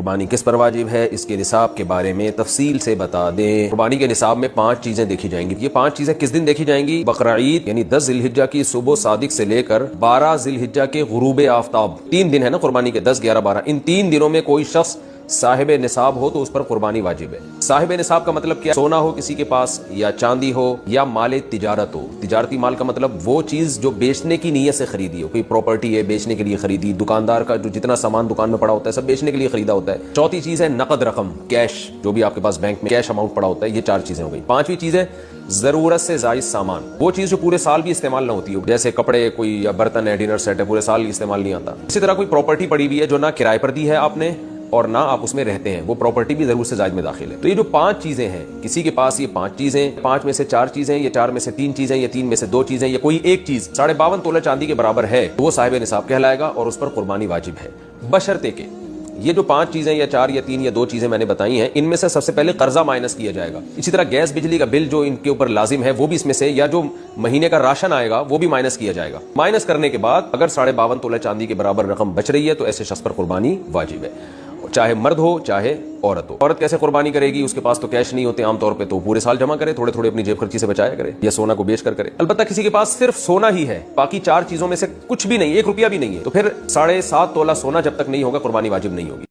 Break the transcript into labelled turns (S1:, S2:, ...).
S1: कुर्बानी किस पर वाजिब है, इसके निसाब के बारे में तफसील से बता दें। कुर्बानी के निसाब में 5 चीजें देखी जाएंगी। ये 5 चीजें किस दिन देखी जाएंगी? बकरा ईद यानी 10 जिलहिज्जा की सुबह सादिक से लेकर 12 जिलहिज्जा के गुरूब आफ्ताब, 3 दिन है ना कुर्बानी के, 10, 11, 12, इन 3 दिनों में कोई शख्स साहिब निसाब हो तो उस पर कुर्बानी वाजिब है। साहिब निसाब का मतलब क्या? सोना हो किसी के पास, या चांदी हो, या माले तिजारत हो। तिजारती माल का मतलब वो चीज जो बेचने की नीयत से खरीदी हो। कोई प्रॉपर्टी है बेचने के लिए खरीदी, दुकानदार का जो जितना सामान दुकान में पड़ा होता है सब बेचने के लिए खरीदा होता है। चौथी चीज है नकद रकम, कैश, जो भी आपके पास बैंक में कैश अमाउंट पड़ा होता है। ये 4 चीजें हो गई। 5वीं चीज है जरूरत से जायद सामान, वो चीज जो पूरे साल भी इस्तेमाल ना होती हो, जैसे कपड़े, कोई या बर्तन है, डिनर सेट है, पूरे साल इस्तेमाल नहीं आता। इसी तरह कोई प्रॉपर्टी पड़ी हुई है जो ना किराए पर दी है आपने और ना आप उसमें रहते हैं, वो प्रॉपर्टी भी जरूर से जायद में दाखिल है। तो ये जो 5 चीजें हैं, किसी के पास ये 5 चीजें, 5 में से 4 चीजें, ये 4 में से 3 चीजें, ये 3 में से 2 चीजें, ये कोई एक चीज 52.5 तोला चांदी के बराबर है, तो वो साहिब निसाब कहलाएगा और उस पर कुर्बानी वाजिब है। बशर्ते के ये जो 5 चीजें या 4 या 3 या 2 चीजें मैंने बताई हैं, इनमें से सबसे पहले कर्जा माइनस किया जाएगा। इसी तरह गैस बिजली का बिल जो इनके ऊपर लाजिम है वो भी इसमें से, या जो महीने का राशन आएगा वो भी माइनस किया जाएगा। माइनस करने के बाद अगर 52.5 तोला चांदी के बराबर रकम बच रही है तो ऐसे शख्स पर कुर्बानी वाजिब है, चाहे मर्द हो चाहे औरत हो। औरत कैसे कुर्बानी करेगी? उसके पास तो कैश नहीं होते आमतौर पे, तो पूरे साल जमा करे, थोड़े थोड़े अपनी जेब खर्ची से बचाया करे, या सोना को बेच कर करे। अलबत्ता किसी के पास सिर्फ सोना ही है, बाकी 4 चीजों में से कुछ भी नहीं, 1 रुपया भी नहीं है, तो फिर 7.5 तोला सोना जब तक नहीं होगा कुर्बानी वाजिब नहीं होगी।